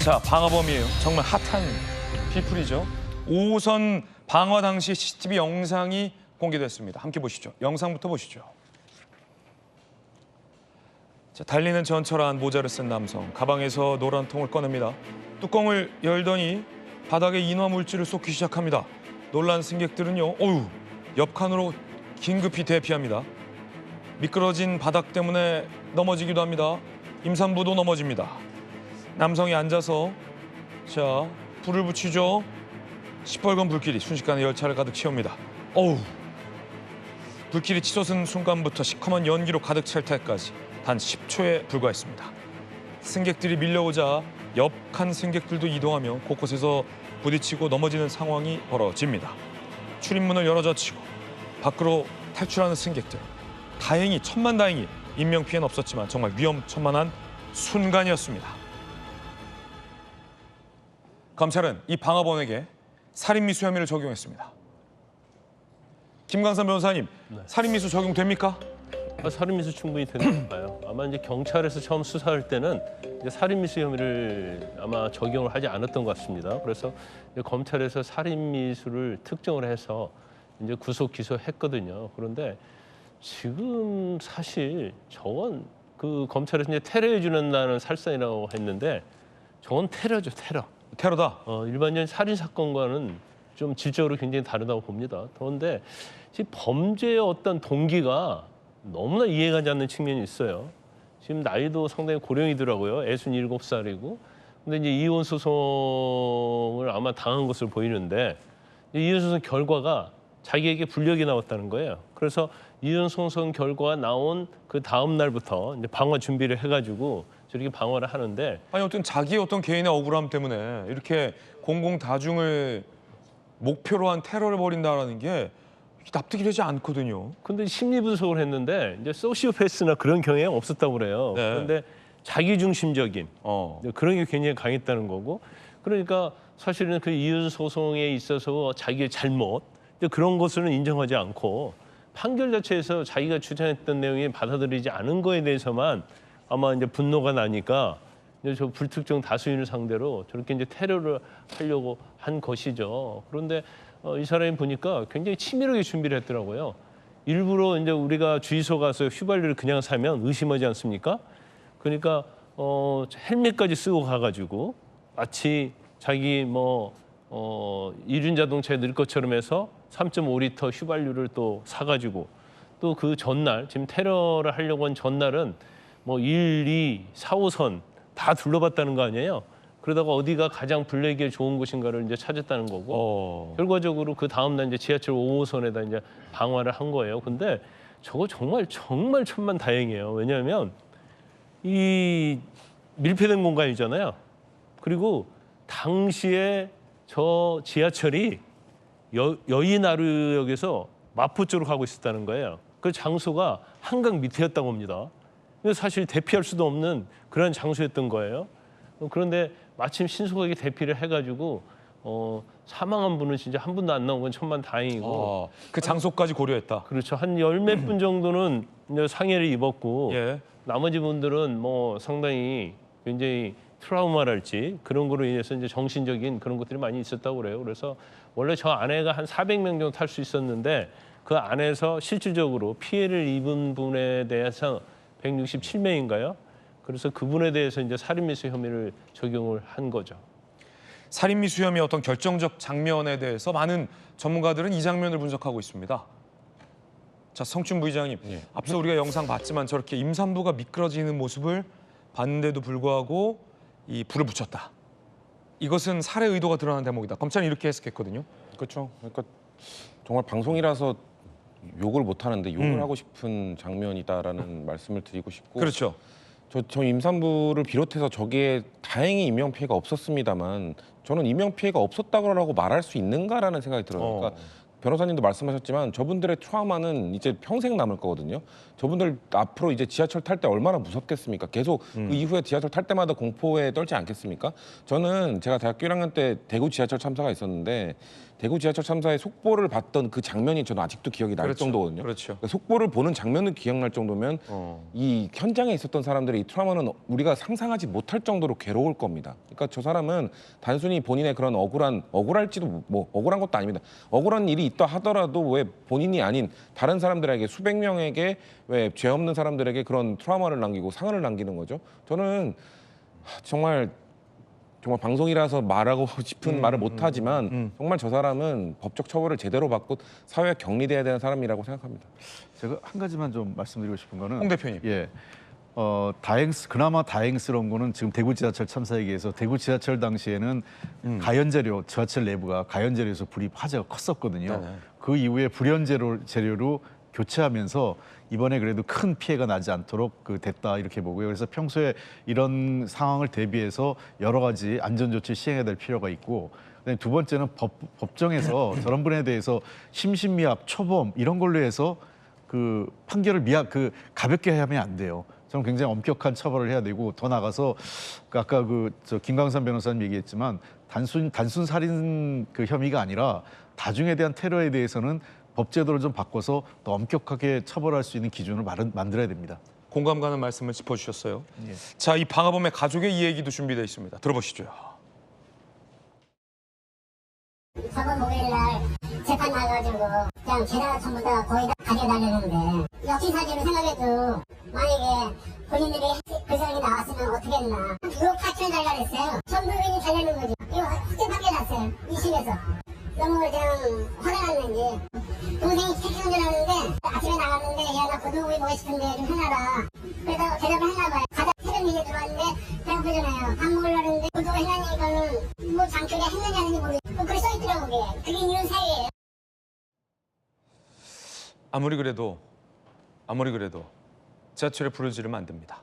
자, 방화범이에요. 정말 핫한 피플이죠. 5호선 방화 당시 CCTV 영상이 공개됐습니다. 함께 보시죠. 영상부터 보시죠. 자, 달리는 전철안 모자를 쓴 남성. 가방에서 노란 통을 꺼냅니다. 뚜껑을 열더니 바닥에 인화 물질을 쏟기 시작합니다. 놀란 승객들은요. 어휴, 옆 칸으로 긴급히 대피합니다. 미끄러진 바닥 때문에 넘어지기도 합니다. 임산부도 넘어집니다. 남성이 앉아서 자 불을 붙이죠. 시뻘건 불길이 순식간에 열차를 가득 채웁니다. 어우, 불길이 치솟은 순간부터 시커먼 연기로 가득 찰 때까지 단 10초에 불과했습니다. 승객들이 밀려오자 옆 칸 승객들도 이동하며 곳곳에서 부딪히고 넘어지는 상황이 벌어집니다. 출입문을 열어젖히고 밖으로 탈출하는 승객들. 다행히 천만다행히 인명피해는 없었지만 정말 위험천만한 순간이었습니다. 검찰은 이 방화범에게 살인미수 혐의를 적용했습니다. 김광선 변호사님, 살인미수 적용됩니까? 살인미수 충분히 되는 건가요? 아마 이제 경찰에서 처음 수사할 때는 이제 살인미수 혐의를 아마 적용을 하지 않았던 것 같습니다. 그래서 이제 검찰에서 살인미수를 특정을 해서 이제 구속 기소했거든요. 그런데 지금 사실 저건 그 검찰에서 이제 테러에 준한다는 살상이라고 했는데 저건 테러죠, 테러. 테러다. 일반적인 살인 사건과는 좀 질적으로 굉장히 다르다고 봅니다. 그런데 지금 범죄의 어떤 동기가 너무나 이해가지 않는 측면이 있어요. 지금 나이도 상당히 고령이더라고요. 67살이고. 근데 이제 이혼 소송을 아마 당한 것으로 보이는데 이혼 소송 결과가 자기에게 불리하게 나왔다는 거예요. 그래서 이혼 소송 결과가 나온 그 다음 날부터 이제 방화 준비를 해가지고 저렇게 방화를 하는데 아니 어떤 자기 어떤 개인의 억울함 때문에 이렇게 공공 다중을 목표로 한 테러를 벌인다라는 게 납득이 되지 않거든요. 근데 심리 분석을 했는데 이제 소시오패스나 그런 경향이 없었다고 그래요. 네. 그런데 자기중심적인 그런 게 굉장히 강했다는 거고, 그러니까 사실은 그 이혼 소송에 있어서 자기의 잘못 그런 것을 인정하지 않고 판결 자체에서 자기가 주장했던 내용이 받아들이지 않은 거에 대해서만 아마 이제 분노가 나니까 이제 저 불특정 다수인을 상대로 저렇게 이제 테러를 하려고 한 것이죠. 그런데 이 사람이 보니까 굉장히 치밀하게 준비를 했더라고요. 일부러 이제 우리가 주유소 가서 휘발유를 그냥 사면 의심하지 않습니까? 그러니까 헬멧까지 쓰고 가가지고 마치 자기 이륜 자동차에 넣을 것처럼 해서 3.5리터 휘발유를 또 사가지고 또 그 전날 지금 테러를 하려고 한 전날은 1, 2, 4호선 다 둘러봤다는 거 아니에요? 그러다가 어디가 가장 블레이기에 좋은 곳인가를 이제 찾았다는 거고 결과적으로 그 다음 날 이제 지하철 5호선에다 이제 방화를 한 거예요. 근데 저거 정말 천만 다행이에요. 왜냐하면 이 밀폐된 공간이잖아요. 그리고 당시에 저 지하철이 여의나루역에서 마포 쪽으로 가고 있었다는 거예요. 그 장소가 한강 밑이었다고 합니다. 근데 사실 대피할 수도 없는 그런 장소였던 거예요. 그런데 마침 신속하게 대피를 해가지고 사망한 분은 진짜 한 분도 안 나온 건 천만 다행이고 그 장소까지 고려했다. 그렇죠. 한 열 몇 분 정도는 이제 상해를 입었고 예. 나머지 분들은 상당히 굉장히 트라우마랄지 그런 거로 인해서 이제 정신적인 그런 것들이 많이 있었다고 그래요. 그래서 원래 저 안에가 한 400명 정도 탈 수 있었는데 그 안에서 실질적으로 피해를 입은 분에 대해서 167명인가요? 그래서 그분에 대해서 이제 살인미수 혐의를 적용을 한 거죠. 살인미수 혐의 어떤 결정적 장면에 대해서 많은 전문가들은 이 장면을 분석하고 있습니다. 자, 성춘 부의장님, 앞서 우리가 영상 봤지만 저렇게 임산부가 미끄러지는 모습을 봤는데도 불구하고 이 불을 붙였다. 이것은 살해 의도가 드러난 대목이다. 검찰은 이렇게 해석했거든요. 그렇죠. 그러니까 정말 방송이라서 욕을 못 하는데 욕을 하고 싶은 장면이다라는 말씀을 드리고 싶고. 그렇죠. 저 임산부를 비롯해서 저기에 다행히 인명 피해가 없었습니다만 저는 인명 피해가 없었다고 말할 수 있는가라는 생각이 들어요. 그러니까 변호사님도 말씀하셨지만 저분들의 트라우마는 이제 평생 남을 거거든요. 저분들 앞으로 이제 지하철 탈 때 얼마나 무섭겠습니까? 계속 그 이후에 지하철 탈 때마다 공포에 떨지 않겠습니까? 저는 제가 대학교 1학년 때 대구 지하철 참사가 있었는데 대구 지하철 참사의 속보를 봤던 그 장면이 저는 아직도 기억이 날 그렇죠. 정도거든요. 그렇죠. 그러니까 속보를 보는 장면은 기억날 정도면 이 현장에 있었던 사람들의 이 트라우마는 우리가 상상하지 못할 정도로 괴로울 겁니다. 그러니까 저 사람은 단순히 본인의 그런 억울할지도 뭐 억울한 것도 아닙니다. 억울한 일이 있다 하더라도 왜 본인이 아닌 다른 사람들에게 수백 명에게 왜 죄 없는 사람들에게 그런 트라우마를 남기고 상흔을 남기는 거죠. 저는 정말 방송이라서 말하고 싶은 말을 못하지만 정말 저 사람은 법적 처벌을 제대로 받고 사회에 격리돼야 되는 사람이라고 생각합니다. 제가 한 가지만 좀 말씀드리고 싶은 거는 홍 대표님. 예. 그나마 다행스러운 거는 지금 대구 지하철 참사에 의해서 대구 지하철 당시에는 가연재료, 지하철 내부가 가연재료에서 불이 화재가 컸었거든요. 네네. 그 이후에 불연 재료로 교체하면서 이번에 그래도 큰 피해가 나지 않도록 됐다 이렇게 보고요. 그래서 평소에 이런 상황을 대비해서 여러 가지 안전 조치 시행해야 될 필요가 있고, 그다음에 두 번째는 법정에서 저런 분에 대해서 심신미약, 초범 이런 걸로 해서 그 판결을 가볍게 하면 안 돼요. 저는 굉장히 엄격한 처벌을 해야 되고, 더 나가서 아까 김광선 변호사님 얘기했지만 단순 살인 혐의가 아니라 다중에 대한 테러에 대해서는 법제도를 좀 바꿔서 더 엄격하게 처벌할 수 있는 기준을 만들어야 됩니다. 공감 가는 말씀을 짚어주셨어요. 자, 이 방화범의 가족의 이야기도 준비되어 있습니다. 들어보시죠. 저번 목요일날 재판 나가지고 그냥 계좌 전부 다 거의 다 가져다녔는데, 역시사지로 생각해도 만약에 본인들이 그 생각이 나왔으면 어떻게 했나. 6억 8천을 달라냈어요. 전부인이 달라는 거죠. 이거 확정 판결났어요. 2심에서. 너무 그냥 화가 났는지. 동생이 택시 운전하는데 아침에 나갔는데, 야, 나 고등어구이 먹고 싶은데 좀 해놔라. 그래서 대답을 했나봐요. 가자 새벽 4시에 들어왔는데 배고프잖아요. 밥 먹으려는데 고등어 해놨으니까는 뭐 장초에 했느냐 안 했는지 모르겠어요. 그게 써있더라고. 그게 이런 사이예요. 아무리 그래도 지하철에 불을 지르면 안 됩니다.